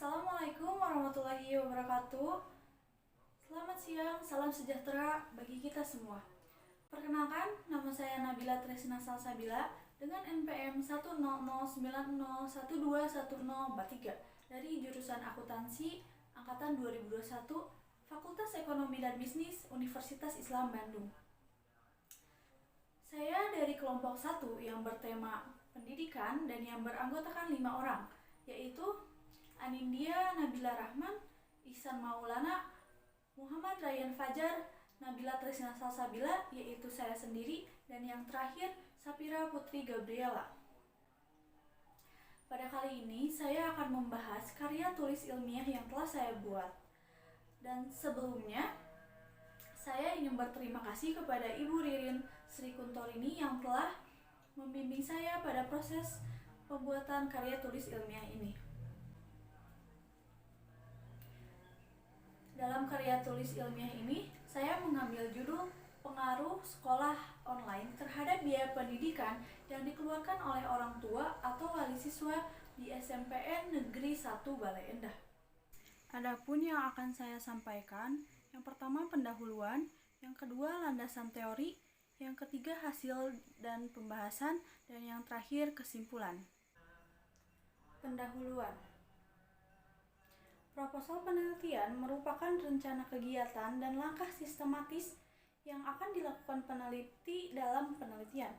Assalamualaikum warahmatullahi wabarakatuh. Selamat siang, salam sejahtera bagi kita semua. Perkenalkan, nama saya Nabila Tresna Salsabila dengan NPM 1009010121043 dari jurusan Akuntansi angkatan 2021 Fakultas Ekonomi dan Bisnis Universitas Islam Bandung. Saya dari kelompok 1 yang bertema pendidikan dan yang beranggotakan 5 orang, yaitu Anindya Nabila Rahman, Ihsan Maulana, Muhammad Rayyan Fajar, Nabila Tresna Salsabila, yaitu saya sendiri, dan yang terakhir Sapira Putri Gabriela. Pada kali ini saya akan membahas karya tulis ilmiah yang telah saya buat. Dan sebelumnya, saya ingin berterima kasih kepada Ibu Ririn Sri Kuntorini yang telah membimbing saya pada proses pembuatan karya tulis ilmiah ini. Dalam karya tulis ilmiah ini, saya mengambil judul Pengaruh Sekolah Online terhadap Biaya Pendidikan yang dikeluarkan oleh orang tua atau wali siswa di SMPN Negeri 1 Bale Endah. Adapun yang akan saya sampaikan, yang pertama pendahuluan, yang kedua landasan teori, yang ketiga hasil dan pembahasan, dan yang terakhir kesimpulan. Pendahuluan. Proposal penelitian merupakan rencana kegiatan dan langkah sistematis yang akan dilakukan peneliti dalam penelitian.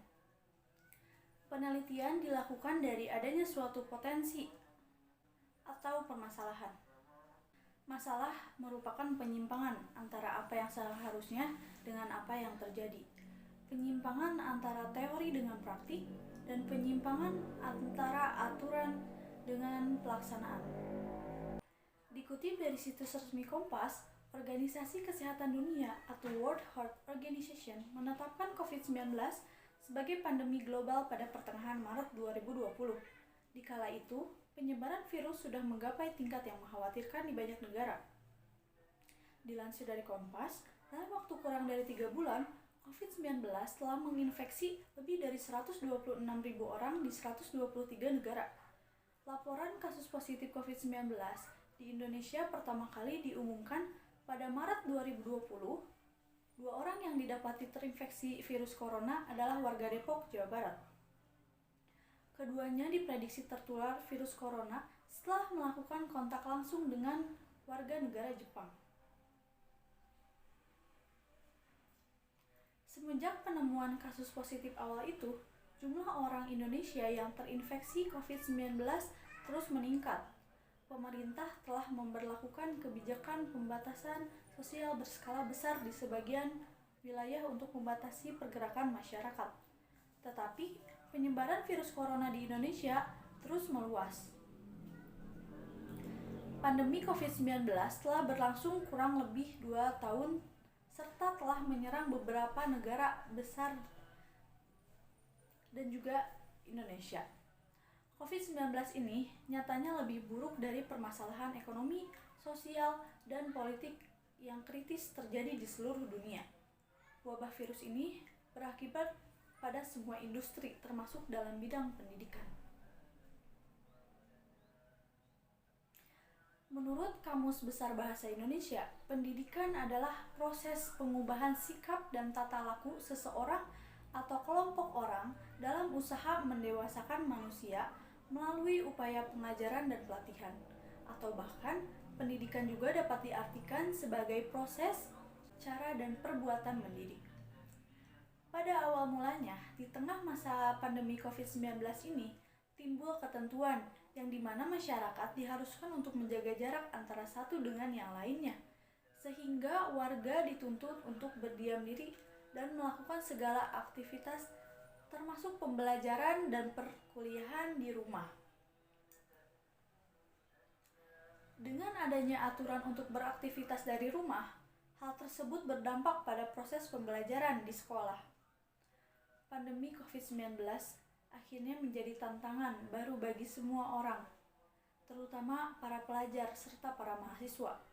Penelitian dilakukan dari adanya suatu potensi atau permasalahan. Masalah merupakan penyimpangan antara apa yang seharusnya dengan apa yang terjadi. Penyimpangan antara teori dengan praktik dan penyimpangan antara aturan dengan pelaksanaan. Dikutip dari situs resmi Kompas, Organisasi Kesehatan Dunia atau World Health Organization menetapkan COVID-19 sebagai pandemi global pada pertengahan Maret 2020. Di kala itu, penyebaran virus sudah menggapai tingkat yang mengkhawatirkan di banyak negara. Dilansir dari Kompas, dalam waktu kurang dari 3 bulan, COVID-19 telah menginfeksi lebih dari 126.000 orang di 123 negara. Laporan kasus positif COVID-19 di Indonesia pertama kali diumumkan pada Maret 2020. 2 orang yang didapati terinfeksi virus corona adalah warga Depok, Jawa Barat. Keduanya diprediksi tertular virus corona setelah melakukan kontak langsung dengan warga negara Jepang. Semenjak penemuan kasus positif awal itu, jumlah orang Indonesia yang terinfeksi COVID-19 terus meningkat. Pemerintah telah memberlakukan kebijakan pembatasan sosial berskala besar di sebagian wilayah untuk membatasi pergerakan masyarakat. Tetapi, penyebaran virus corona di Indonesia terus meluas. Pandemi COVID-19 telah berlangsung kurang lebih 2 tahun serta telah menyerang beberapa negara besar dan juga Indonesia. COVID-19 ini nyatanya lebih buruk dari permasalahan ekonomi, sosial, dan politik yang kritis terjadi di seluruh dunia. Wabah virus ini berakibat pada semua industri, termasuk dalam bidang pendidikan. Menurut Kamus Besar Bahasa Indonesia, pendidikan adalah proses pengubahan sikap dan tata laku seseorang atau kelompok orang dalam usaha mendewasakan manusia melalui upaya pengajaran dan pelatihan, atau bahkan pendidikan juga dapat diartikan sebagai proses, cara, dan perbuatan mendidik. Pada awal mulanya, di tengah masa pandemi COVID-19 ini, timbul ketentuan yang dimana masyarakat diharuskan untuk menjaga jarak antara satu dengan yang lainnya, sehingga warga dituntut untuk berdiam diri dan melakukan segala aktivitas termasuk pembelajaran dan perkuliahan di rumah. Dengan adanya aturan untuk beraktivitas dari rumah, hal tersebut berdampak pada proses pembelajaran di sekolah. Pandemi COVID-19 akhirnya menjadi tantangan baru bagi semua orang, terutama para pelajar serta para mahasiswa.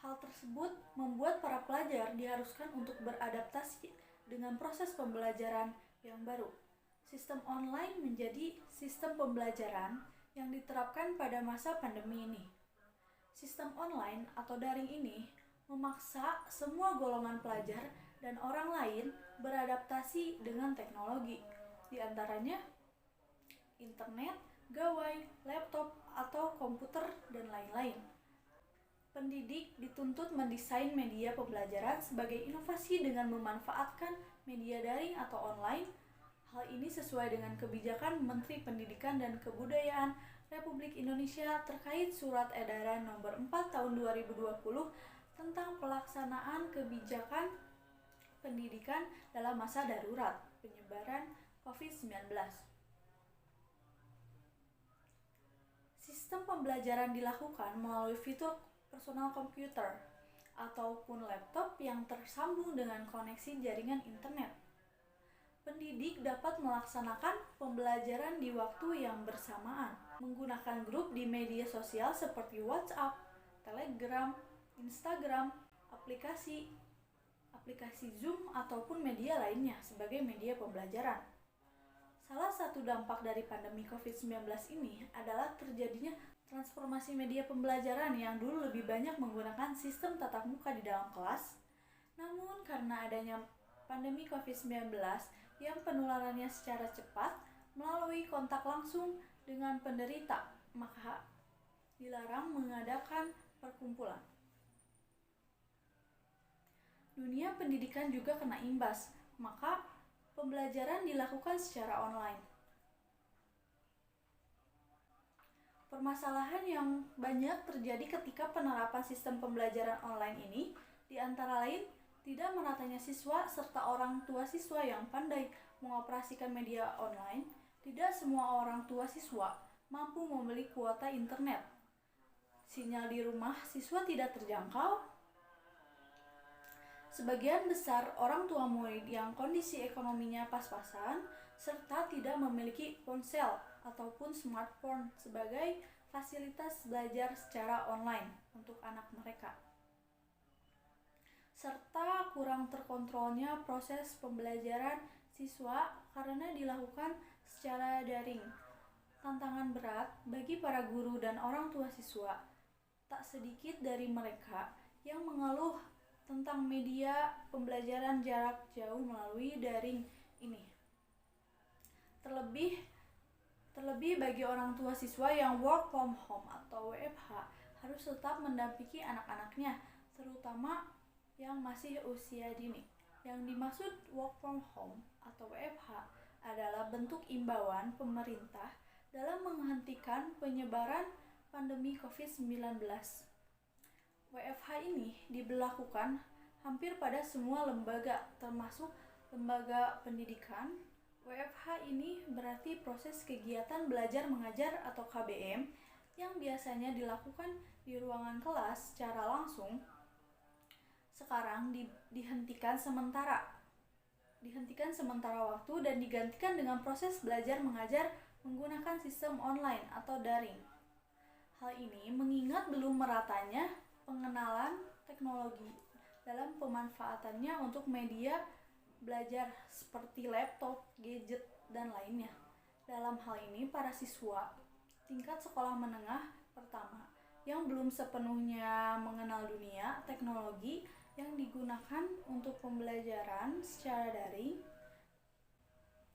Hal tersebut membuat para pelajar diharuskan untuk beradaptasi dengan proses pembelajaran yang baru. Sistem online menjadi sistem pembelajaran yang diterapkan pada masa pandemi ini. Sistem online atau daring ini memaksa semua golongan pelajar dan orang lain beradaptasi dengan teknologi, di antaranya internet, gawai, laptop, atau komputer, dan lain-lain. Pendidik dituntut mendesain media pembelajaran sebagai inovasi dengan memanfaatkan media daring atau online. Hal ini sesuai dengan kebijakan Menteri Pendidikan dan Kebudayaan Republik Indonesia terkait Surat Edaran Nomor 4 Tahun 2020 tentang pelaksanaan kebijakan pendidikan dalam masa darurat penyebaran COVID-19. Sistem pembelajaran dilakukan melalui fitur personal komputer ataupun laptop yang tersambung dengan koneksi jaringan internet. Pendidik dapat melaksanakan pembelajaran di waktu yang bersamaan menggunakan grup di media sosial seperti WhatsApp, Telegram, Instagram, aplikasi Zoom ataupun media lainnya sebagai media pembelajaran. Salah satu dampak dari pandemi COVID-19 ini adalah terjadinya transformasi media pembelajaran yang dulu lebih banyak menggunakan sistem tatap muka di dalam kelas. Namun karena adanya pandemi COVID-19 yang penularannya secara cepat melalui kontak langsung dengan penderita, maka dilarang mengadakan perkumpulan. Dunia pendidikan juga kena imbas, maka pembelajaran dilakukan secara online. Permasalahan yang banyak terjadi ketika penerapan sistem pembelajaran online ini, di antara lain tidak meratanya siswa serta orang tua siswa yang pandai mengoperasikan media online. Tidak semua orang tua siswa mampu membeli kuota internet. Sinyal di rumah siswa tidak terjangkau. Sebagian besar orang tua murid yang kondisi ekonominya pas-pasan serta tidak memiliki ponsel ataupun smartphone sebagai fasilitas belajar secara online untuk anak mereka. Serta kurang terkontrolnya proses pembelajaran siswa karena dilakukan secara daring. Tantangan berat bagi para guru dan orang tua siswa. Tak sedikit dari mereka yang mengeluh tentang media pembelajaran jarak jauh melalui daring ini. Terlebih bagi orang tua siswa yang work from home atau WFH harus tetap mendampingi anak-anaknya, terutama yang masih usia dini. Yang dimaksud work from home atau WFH adalah bentuk imbauan pemerintah dalam menghentikan penyebaran pandemi COVID-19. WFH ini diberlakukan hampir pada semua lembaga, termasuk lembaga pendidikan. WFH ini berarti proses kegiatan belajar mengajar atau KBM yang biasanya dilakukan di ruangan kelas secara langsung. Sekarang dihentikan sementara waktu dan digantikan dengan proses belajar mengajar menggunakan sistem online atau daring. Hal ini mengingat belum meratanya pengenalan teknologi dalam pemanfaatannya untuk media belajar seperti laptop, gadget, dan lainnya. Dalam hal ini, para siswa tingkat sekolah menengah pertama yang belum sepenuhnya mengenal dunia teknologi yang digunakan untuk pembelajaran secara daring.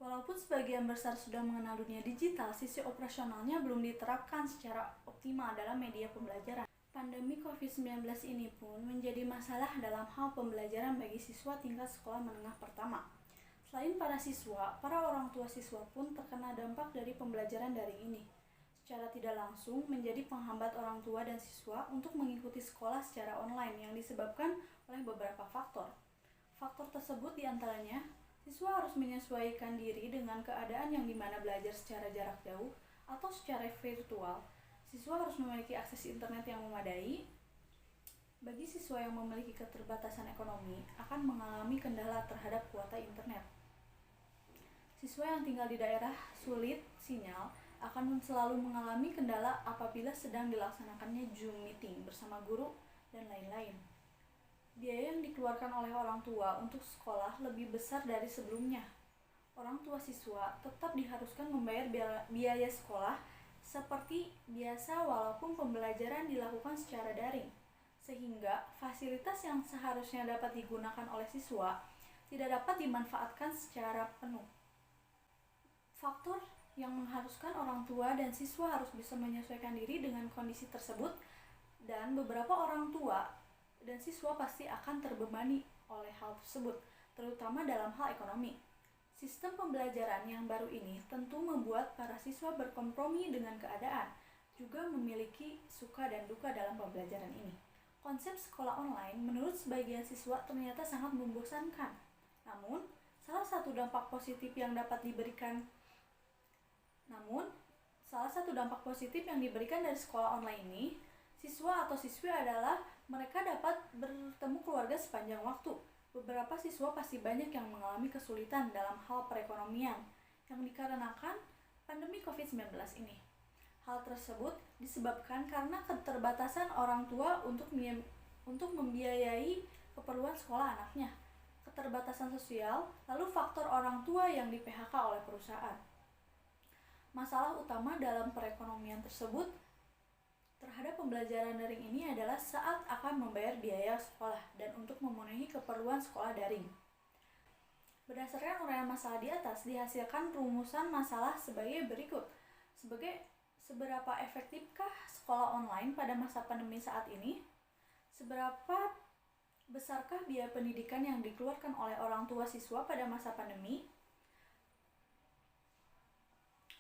Walaupun sebagian besar sudah mengenal dunia digital, sisi operasionalnya belum diterapkan secara optimal dalam media pembelajaran. Pandemi COVID-19 ini pun menjadi masalah dalam hal pembelajaran bagi siswa tingkat sekolah menengah pertama. Selain para siswa, para orang tua siswa pun terkena dampak dari pembelajaran daring ini. Secara tidak langsung menjadi penghambat orang tua dan siswa untuk mengikuti sekolah secara online yang disebabkan oleh beberapa faktor. Faktor tersebut diantaranya, siswa harus menyesuaikan diri dengan keadaan yang dimana belajar secara jarak jauh atau secara virtual. Siswa harus memiliki akses internet yang memadai. Bagi siswa yang memiliki keterbatasan ekonomi akan mengalami kendala terhadap kuota internet. Siswa yang tinggal di daerah sulit sinyal akan selalu mengalami kendala apabila sedang dilaksanakannya Zoom meeting bersama guru dan lain-lain. Biaya yang dikeluarkan oleh orang tua untuk sekolah lebih besar dari sebelumnya. Orang tua siswa tetap diharuskan membayar biaya sekolah seperti biasa walaupun pembelajaran dilakukan secara daring, sehingga fasilitas yang seharusnya dapat digunakan oleh siswa tidak dapat dimanfaatkan secara penuh. Faktor yang mengharuskan orang tua dan siswa harus bisa menyesuaikan diri dengan kondisi tersebut, dan beberapa orang tua dan siswa pasti akan terbebani oleh hal tersebut, terutama dalam hal ekonomi. Sistem pembelajaran yang baru ini tentu membuat para siswa berkompromi dengan keadaan, juga memiliki suka dan duka dalam pembelajaran ini. Konsep sekolah online menurut sebagian siswa ternyata sangat membosankan. Namun, salah satu dampak positif yang diberikan dari sekolah online ini, siswa atau siswi adalah mereka dapat bertemu keluarga sepanjang waktu. Beberapa siswa pasti banyak yang mengalami kesulitan dalam hal perekonomian yang dikarenakan pandemi COVID-19 ini. Hal tersebut disebabkan karena keterbatasan orang tua untuk membiayai keperluan sekolah anaknya, keterbatasan sosial, lalu faktor orang tua yang di-PHK oleh perusahaan. Masalah utama dalam perekonomian tersebut terhadap pembelajaran daring ini adalah saat akan membayar biaya sekolah dan untuk memenuhi keperluan sekolah daring. Berdasarkan uraian masalah di atas, dihasilkan rumusan masalah sebagai berikut. Seberapa efektifkah sekolah online pada masa pandemi saat ini? Seberapa besarkah biaya pendidikan yang dikeluarkan oleh orang tua siswa pada masa pandemi?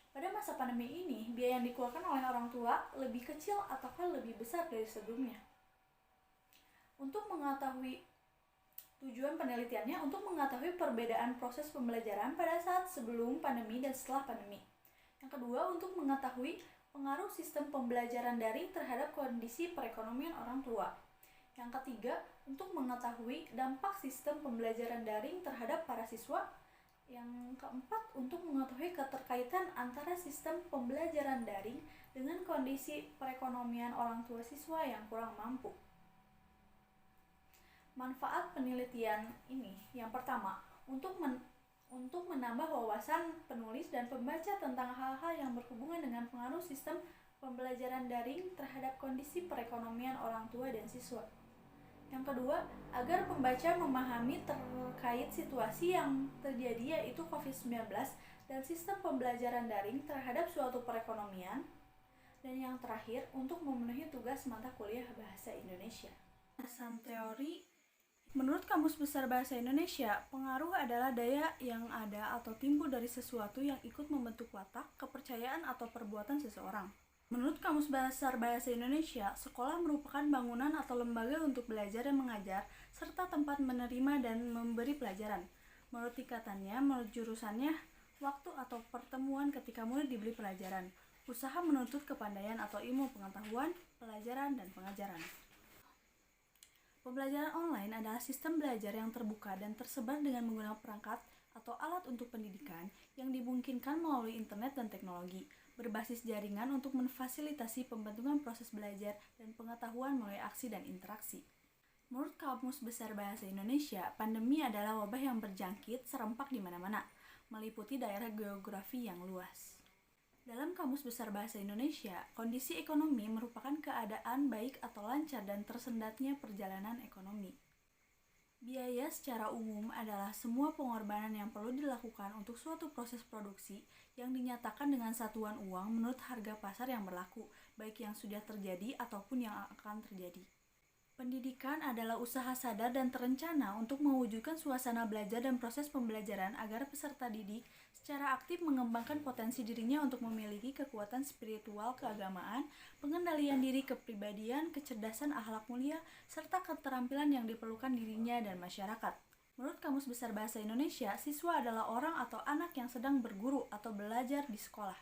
Pada masa pandemi ini, biaya yang dikeluarkan oleh orang tua lebih kecil ataukah lebih besar dari sebelumnya? Untuk mengetahui tujuan penelitiannya, untuk mengetahui perbedaan proses pembelajaran pada saat sebelum pandemi dan setelah pandemi. Yang kedua, untuk mengetahui pengaruh sistem pembelajaran daring terhadap kondisi perekonomian orang tua. Yang ketiga, untuk mengetahui dampak sistem pembelajaran daring terhadap para siswa. Yang keempat, untuk mengetahui keterkaitan antara sistem pembelajaran daring dengan kondisi perekonomian orang tua siswa yang kurang mampu. Manfaat penelitian ini, yang pertama, untuk menambah wawasan penulis dan pembaca tentang hal-hal yang berhubungan dengan pengaruh sistem pembelajaran daring terhadap kondisi perekonomian orang tua dan siswa. Yang kedua, agar pembaca memahami terkait situasi yang terjadi yaitu COVID-19 dan sistem pembelajaran daring terhadap suatu perekonomian. Dan yang terakhir, untuk memenuhi tugas mata kuliah Bahasa Indonesia. Alasan teori, menurut Kamus Besar Bahasa Indonesia, pengaruh adalah daya yang ada atau timbul dari sesuatu yang ikut membentuk watak, kepercayaan, atau perbuatan seseorang. Menurut Kamus Besar Bahasa Indonesia, sekolah merupakan bangunan atau lembaga untuk belajar dan mengajar, serta tempat menerima dan memberi pelajaran. Menurut tingkatannya, menurut jurusannya, waktu atau pertemuan ketika murid diberi pelajaran, usaha menuntut kepandaian atau ilmu pengetahuan, pelajaran, dan pengajaran. Pembelajaran online adalah sistem belajar yang terbuka dan tersebar dengan menggunakan perangkat atau alat untuk pendidikan yang dimungkinkan melalui internet dan teknologi, berbasis jaringan untuk memfasilitasi pembentukan proses belajar dan pengetahuan melalui aksi dan interaksi. Menurut Kamus Besar Bahasa Indonesia, pandemi adalah wabah yang berjangkit serempak di mana-mana, meliputi daerah geografi yang luas. Dalam Kamus Besar Bahasa Indonesia, kondisi ekonomi merupakan keadaan baik atau lancar dan tersendatnya perjalanan ekonomi. Biaya secara umum adalah semua pengorbanan yang perlu dilakukan untuk suatu proses produksi yang dinyatakan dengan satuan uang menurut harga pasar yang berlaku, baik yang sudah terjadi ataupun yang akan terjadi. Pendidikan adalah usaha sadar dan terencana untuk mewujudkan suasana belajar dan proses pembelajaran agar peserta didik secara aktif mengembangkan potensi dirinya untuk memiliki kekuatan spiritual keagamaan, pengendalian diri kepribadian, kecerdasan akhlak mulia, serta keterampilan yang diperlukan dirinya dan masyarakat. Menurut Kamus Besar Bahasa Indonesia, siswa adalah orang atau anak yang sedang berguru atau belajar di sekolah.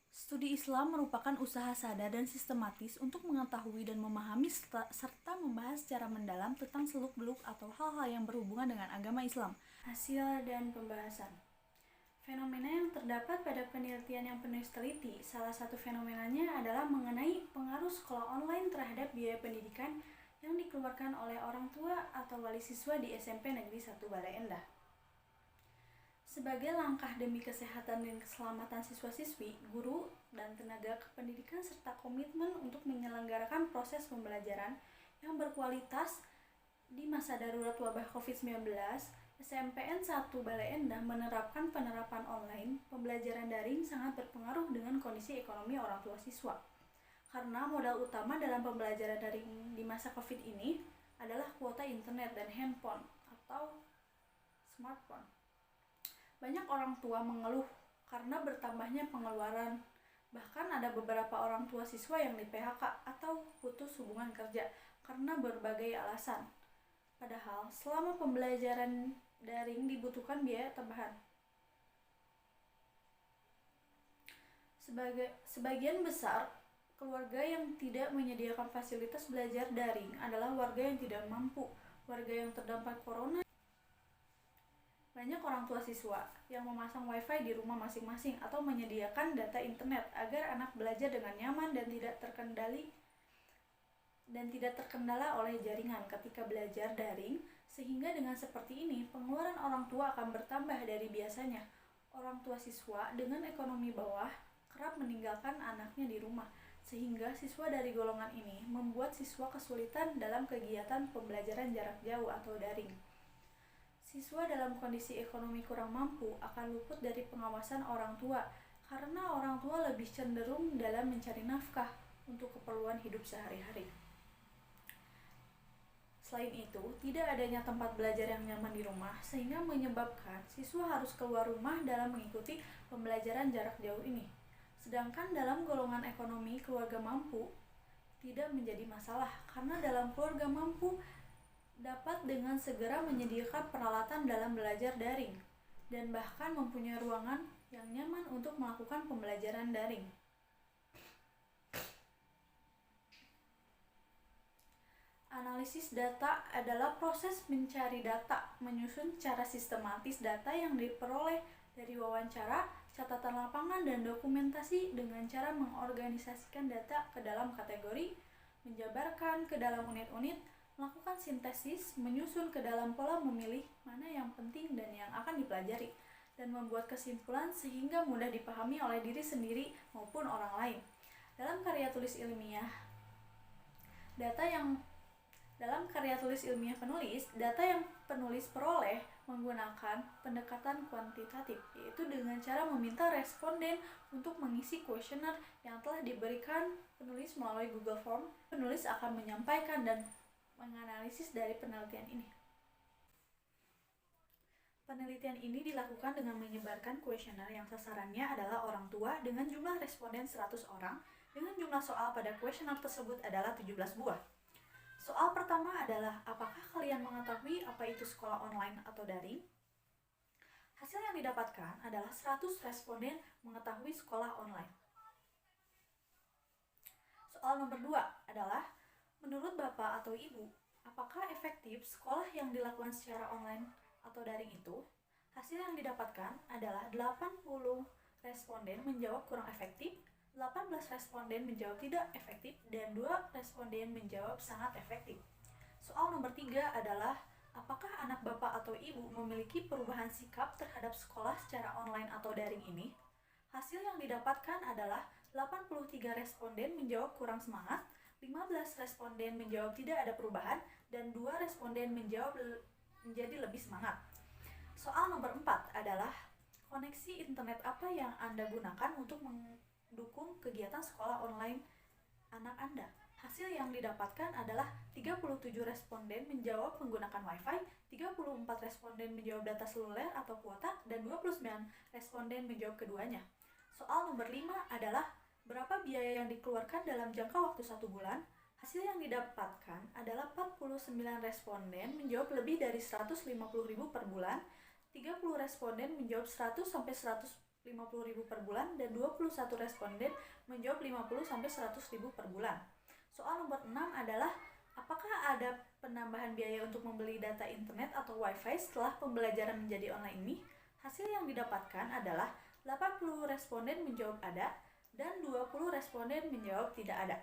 Studi Islam merupakan usaha sadar dan sistematis untuk mengetahui dan memahami serta membahas secara mendalam tentang seluk-beluk atau hal-hal yang berhubungan dengan agama Islam. Hasil dan pembahasan. Fenomena yang terdapat pada penelitian yang penulis teliti, salah satu fenomenanya adalah mengenai pengaruh sekolah online terhadap biaya pendidikan yang dikeluarkan oleh orang tua atau wali siswa di SMP Negeri 1 Bale Endah. Sebagai langkah demi kesehatan dan keselamatan siswa-siswi, guru dan tenaga kependidikan serta komitmen untuk menyelenggarakan proses pembelajaran yang berkualitas di masa darurat wabah COVID-19, SMPN 1 Bale Endah menerapkan penerapan online. Pembelajaran daring sangat berpengaruh dengan kondisi ekonomi orang tua siswa. Karena modal utama dalam pembelajaran daring di masa COVID ini adalah kuota internet dan handphone atau smartphone. Banyak orang tua mengeluh karena bertambahnya pengeluaran. Bahkan ada beberapa orang tua siswa yang di PHK atau putus hubungan kerja karena berbagai alasan. Padahal selama pembelajaran daring dibutuhkan biaya tambahan. Sebagian besar keluarga yang tidak menyediakan fasilitas belajar daring adalah warga yang tidak mampu, warga yang terdampak corona. Banyak orang tua siswa yang memasang wifi di rumah masing-masing atau menyediakan data internet agar anak belajar dengan nyaman dan tidak terkendala oleh jaringan ketika belajar daring, sehingga dengan seperti ini pengeluaran orang tua akan bertambah dari biasanya. Orang tua siswa dengan ekonomi bawah kerap meninggalkan anaknya di rumah, sehingga siswa dari golongan ini membuat siswa kesulitan dalam kegiatan pembelajaran jarak jauh atau daring. Siswa dalam kondisi ekonomi kurang mampu akan luput dari pengawasan orang tua karena orang tua lebih cenderung dalam mencari nafkah untuk keperluan hidup sehari-hari. Selain itu, tidak adanya tempat belajar yang nyaman di rumah sehingga menyebabkan siswa harus keluar rumah dalam mengikuti pembelajaran jarak jauh ini. Sedangkan dalam golongan ekonomi keluarga mampu tidak menjadi masalah karena dalam keluarga mampu dapat dengan segera menyediakan peralatan dalam belajar daring dan bahkan mempunyai ruangan yang nyaman untuk melakukan pembelajaran daring. Analisis data adalah proses mencari data, menyusun secara sistematis data yang diperoleh dari wawancara, catatan lapangan, dan dokumentasi dengan cara mengorganisasikan data ke dalam kategori, menjabarkan ke dalam unit-unit, melakukan sintesis, menyusun ke dalam pola, memilih mana yang penting dan yang akan dipelajari, dan membuat kesimpulan sehingga mudah dipahami oleh diri sendiri maupun orang lain. Dalam karya tulis ilmiah penulis, data yang penulis peroleh menggunakan pendekatan kuantitatif, yaitu dengan cara meminta responden untuk mengisi kuesioner yang telah diberikan penulis melalui Google Form. Penulis akan menyampaikan dan menganalisis dari penelitian ini. Penelitian ini dilakukan dengan menyebarkan kuesioner yang sasarannya adalah orang tua dengan jumlah responden 100 orang, dengan jumlah soal pada kuesioner tersebut adalah 17 buah. Soal pertama adalah, apakah kalian mengetahui apa itu sekolah online atau daring? Hasil yang didapatkan adalah 100 responden mengetahui sekolah online. Soal nomor 2 adalah, menurut Bapak atau Ibu, apakah efektif sekolah yang dilakukan secara online atau daring itu? Hasil yang didapatkan adalah 80 responden menjawab kurang efektif, 18 responden menjawab tidak efektif, dan 2 responden menjawab sangat efektif. Soal nomor 3 adalah, apakah anak Bapak atau Ibu memiliki perubahan sikap terhadap sekolah secara online atau daring ini? Hasil yang didapatkan adalah 83 responden menjawab kurang semangat, 15 responden menjawab tidak ada perubahan, dan 2 responden menjawab menjadi lebih semangat. Soal nomor 4 adalah, koneksi internet apa yang Anda gunakan untuk mendukung kegiatan sekolah online anak Anda? Hasil yang didapatkan adalah 37 responden menjawab menggunakan Wi-Fi, 34 responden menjawab data seluler atau kuota, dan 29 responden menjawab keduanya. Soal nomor 5 adalah, berapa biaya yang dikeluarkan dalam jangka waktu 1 bulan? Hasil yang didapatkan adalah 49 responden menjawab lebih dari 150.000 per bulan, 30 responden menjawab 100 sampai 150.000 per bulan, dan 21 responden menjawab 50 sampai 100.000 per bulan. Soal nomor 6 adalah, apakah ada penambahan biaya untuk membeli data internet atau Wi-Fi setelah pembelajaran menjadi online ini? Hasil yang didapatkan adalah 80 responden menjawab ada, dan 20 responden menjawab tidak ada.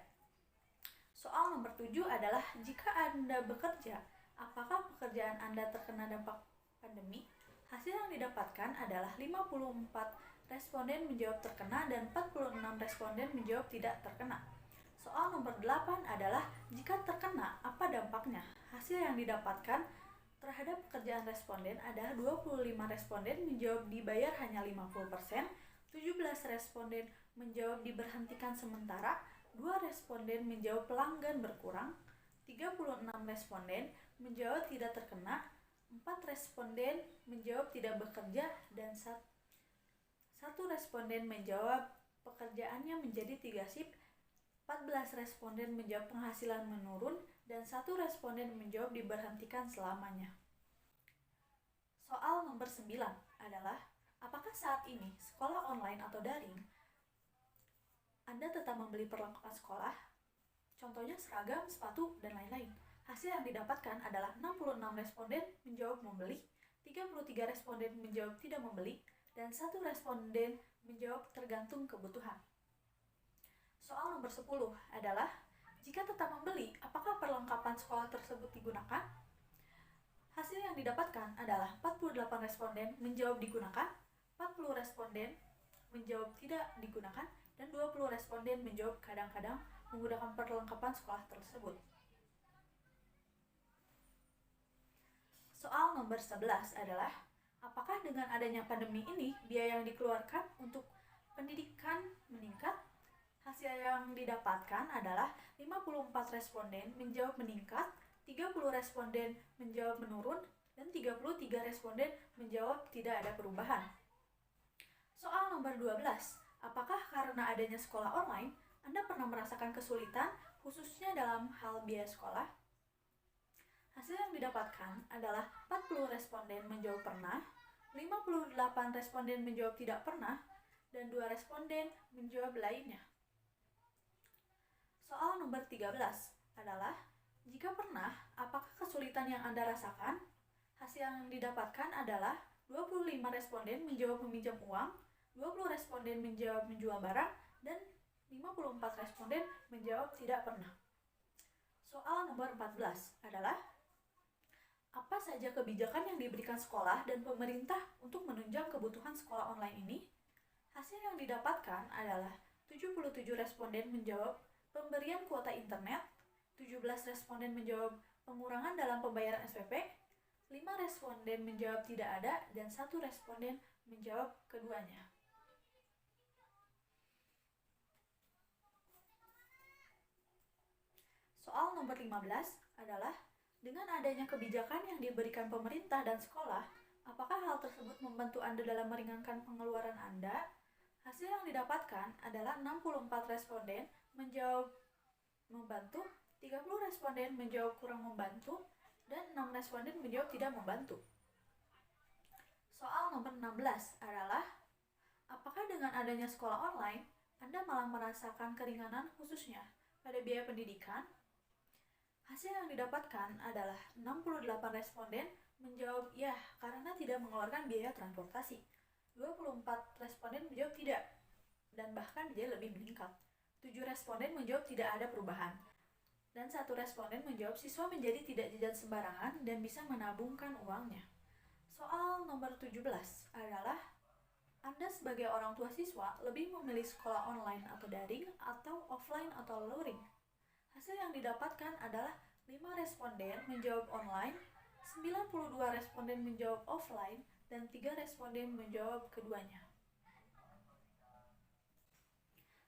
Soal nomor 7 adalah, jika Anda bekerja, apakah pekerjaan Anda terkena dampak pandemi? Hasil yang didapatkan adalah 54 responden menjawab terkena dan 46 responden menjawab tidak terkena. Soal nomor 8 adalah jika terkena, apa dampaknya? Hasil yang didapatkan terhadap pekerjaan responden adalah 25 responden menjawab dibayar hanya 50%, 17 responden menjawab diberhentikan sementara, 2 responden menjawab pelanggan berkurang, 36 responden menjawab tidak terkena, 4 responden menjawab tidak bekerja, dan 1 responden menjawab pekerjaannya menjadi 3 shift, 14 responden menjawab penghasilan menurun, dan 1 responden menjawab diberhentikan selamanya. Soal nomor 9 adalah, apakah saat ini sekolah online atau daring Anda tetap membeli perlengkapan sekolah? Contohnya seragam, sepatu, dan lain-lain. Hasil yang didapatkan adalah 66 responden menjawab membeli, 33 responden menjawab tidak membeli, dan 1 responden menjawab tergantung kebutuhan. Soal nomor 10 adalah, jika tetap membeli, apakah perlengkapan sekolah tersebut digunakan? Hasil yang didapatkan adalah 48 responden menjawab digunakan, 40 responden menjawab tidak digunakan, dan 20 responden menjawab kadang-kadang menggunakan perlengkapan sekolah tersebut. Soal nomor 11 adalah, apakah dengan adanya pandemi ini biaya yang dikeluarkan untuk pendidikan meningkat? Hasil yang didapatkan adalah 54 responden menjawab meningkat, 30 responden menjawab menurun, dan 33 responden menjawab tidak ada perubahan. Soal nomor 12, apakah karena adanya sekolah online, Anda pernah merasakan kesulitan khususnya dalam hal biaya sekolah? Hasil yang didapatkan adalah 40 responden menjawab pernah, 58 responden menjawab tidak pernah, dan 2 responden menjawab lainnya. Soal nomor 13 adalah, jika pernah, apakah kesulitan yang Anda rasakan? Hasil yang didapatkan adalah 25 responden menjawab meminjam uang, 20 responden menjawab menjual barang, dan 54 responden menjawab tidak pernah. Soal nomor 14 adalah, apa saja kebijakan yang diberikan sekolah dan pemerintah untuk menunjang kebutuhan sekolah online ini? Hasil yang didapatkan adalah 77 responden menjawab pemberian kuota internet, 17 responden menjawab pengurangan dalam pembayaran SPP, 5 responden menjawab tidak ada, dan 1 responden menjawab keduanya. Soal nomor 15 adalah, dengan adanya kebijakan yang diberikan pemerintah dan sekolah, apakah hal tersebut membantu Anda dalam meringankan pengeluaran Anda? Hasil yang didapatkan adalah 64 responden menjawab membantu, 30 responden menjawab kurang membantu, dan 6 responden menjawab tidak membantu. Soal nomor 16 adalah, apakah dengan adanya sekolah online, Anda malah merasakan keringanan khususnya pada biaya pendidikan? Hasil yang didapatkan adalah 68 responden menjawab ya karena tidak mengeluarkan biaya transportasi, 24 responden menjawab tidak, dan bahkan dia lebih meningkat. 7 responden menjawab tidak ada perubahan, dan 1 responden menjawab siswa menjadi tidak jajan sembarangan dan bisa menabungkan uangnya. Soal nomor 17 adalah, Anda sebagai orang tua siswa lebih memilih sekolah online atau daring atau offline atau luring? Hasil yang didapatkan adalah 5 responden menjawab online, 92 responden menjawab offline, dan 3 responden menjawab keduanya.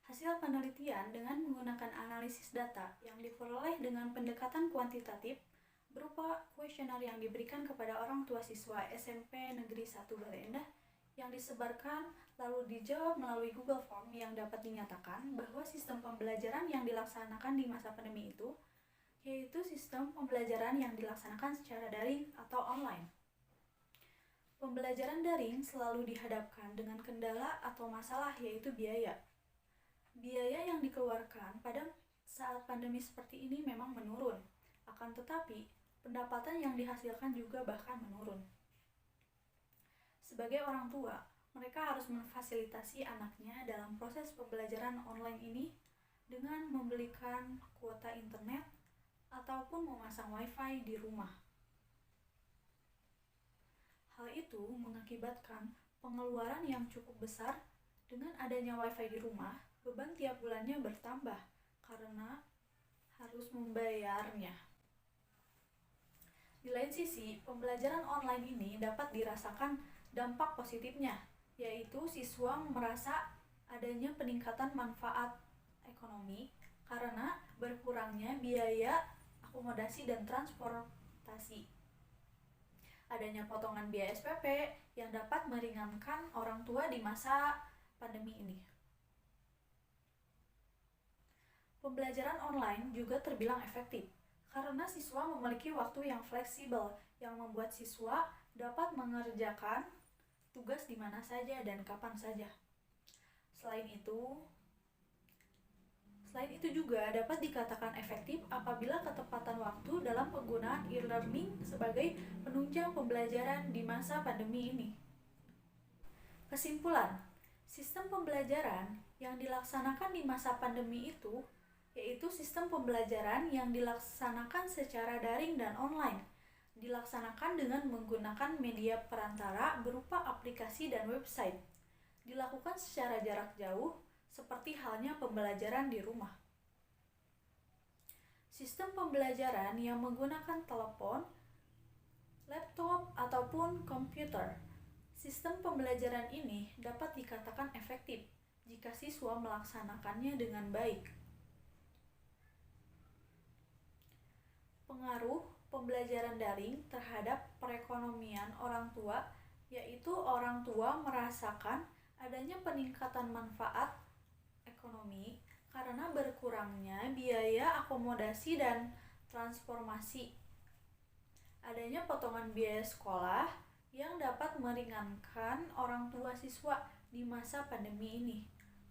Hasil penelitian dengan menggunakan analisis data yang diperoleh dengan pendekatan kuantitatif berupa kuesioner yang diberikan kepada orang tua siswa SMP Negeri 1 Bale Endah yang disebarkan lalu dijawab melalui Google Form yang dapat dinyatakan bahwa sistem pembelajaran yang dilaksanakan di masa pandemi itu yaitu sistem pembelajaran yang dilaksanakan secara daring atau online. Pembelajaran daring selalu dihadapkan dengan kendala atau masalah yaitu biaya. Biaya yang dikeluarkan pada saat pandemi seperti ini memang menurun, akan tetapi pendapatan yang dihasilkan juga bahkan menurun. Sebagai orang tua, mereka harus memfasilitasi anaknya dalam proses pembelajaran online ini dengan membelikan kuota internet ataupun memasang wifi di rumah. Hal itu mengakibatkan pengeluaran yang cukup besar. Dengan adanya WiFi di rumah, beban tiap bulannya bertambah karena harus membayarnya. Di lain sisi, pembelajaran online ini dapat dirasakan dampak positifnya, yaitu siswa merasa adanya peningkatan manfaat ekonomi karena berkurangnya biaya akomodasi dan transportasi. Adanya potongan biaya SPP yang dapat meringankan orang tua di masa pandemi ini. Pembelajaran online juga terbilang efektif karena siswa memiliki waktu yang fleksibel yang membuat siswa dapat mengerjakan tugas di mana saja dan kapan saja. Selain itu juga dapat dikatakan efektif apabila ketepatan waktu dalam penggunaan e-learning sebagai penunjang pembelajaran di masa pandemi ini. Kesimpulan, sistem pembelajaran yang dilaksanakan di masa pandemi itu yaitu sistem pembelajaran yang dilaksanakan secara daring dan online, dilaksanakan dengan menggunakan media perantara berupa aplikasi dan website, dilakukan secara jarak jauh, seperti halnya pembelajaran di rumah. Sistem pembelajaran yang menggunakan telepon, laptop, ataupun komputer. Sistem pembelajaran ini dapat dikatakan efektif jika siswa melaksanakannya dengan baik. Pengaruh pembelajaran daring terhadap perekonomian orang tua, yaitu orang tua merasakan adanya peningkatan manfaat ekonomi karena berkurangnya biaya akomodasi dan transformasi. Adanya potongan biaya sekolah yang dapat meringankan orang tua siswa di masa pandemi ini.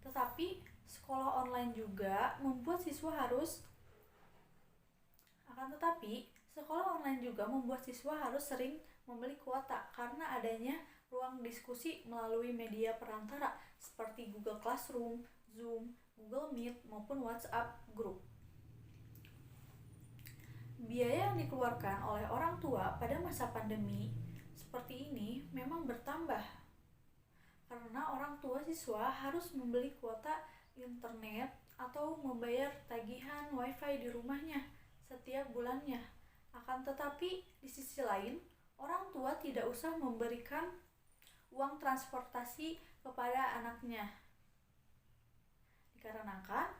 Tetapi sekolah online juga membuat siswa harus sering membeli kuota karena adanya ruang diskusi melalui media perantara seperti Google Classroom, Zoom, Google Meet, maupun WhatsApp Group. Biaya yang dikeluarkan oleh orang tua pada masa pandemi seperti ini memang bertambah karena orang tua siswa harus membeli kuota internet atau membayar tagihan WiFi di rumahnya setiap bulannya. Akan tetapi di sisi lain, orang tua tidak usah memberikan uang transportasi kepada anaknya, dikarenakan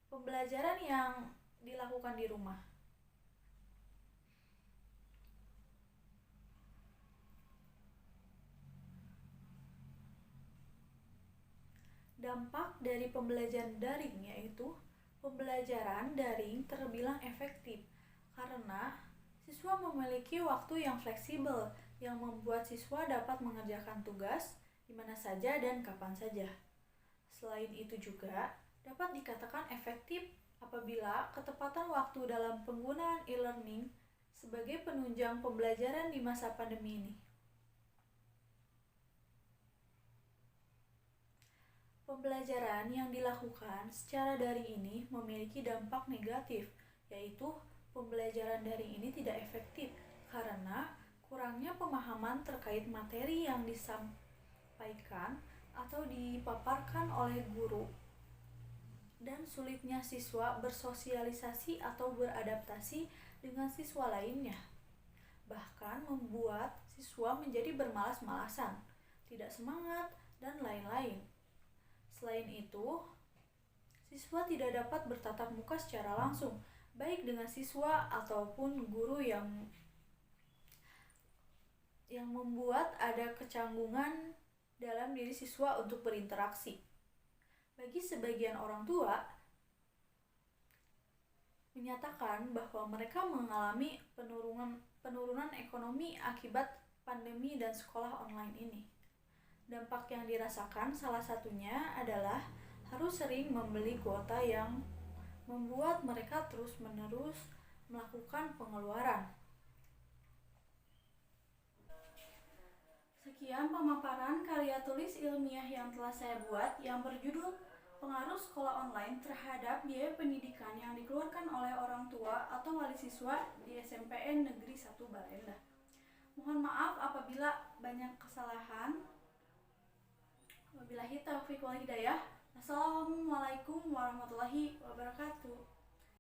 pembelajaran yang dilakukan di rumah. Dampak dari pembelajaran daring yaitu pembelajaran daring terbilang efektif karena siswa memiliki waktu yang fleksibel yang membuat siswa dapat mengerjakan tugas di mana saja dan kapan saja. Selain itu juga dapat dikatakan efektif apabila ketepatan waktu dalam penggunaan e-learning sebagai penunjang pembelajaran di masa pandemi ini. Pembelajaran yang dilakukan secara daring ini memiliki dampak negatif, yaitu pembelajaran daring ini tidak efektif karena kurangnya pemahaman terkait materi yang disampaikan atau dipaparkan oleh guru dan sulitnya siswa bersosialisasi atau beradaptasi dengan siswa lainnya. Bahkan membuat siswa menjadi bermalas-malasan, tidak semangat, dan lain-lain. Selain itu, siswa tidak dapat bertatap muka secara langsung, baik dengan siswa ataupun guru yang membuat ada kecanggungan dalam diri siswa untuk berinteraksi. Bagi sebagian orang tua, menyatakan bahwa mereka mengalami penurunan ekonomi akibat pandemi dan sekolah online ini. Dampak yang dirasakan salah satunya adalah harus sering membeli kuota yang membuat mereka terus-menerus melakukan pengeluaran. Sekian pemaparan karya tulis ilmiah yang telah saya buat yang berjudul Pengaruh Sekolah Online terhadap Biaya Pendidikan yang dikeluarkan oleh orang tua atau wali siswa di SMPN Negeri 1 Balenda. Mohon maaf apabila banyak kesalahan. Wabillahi taufiq wal hidayah. Assalamualaikum warahmatullahi wabarakatuh.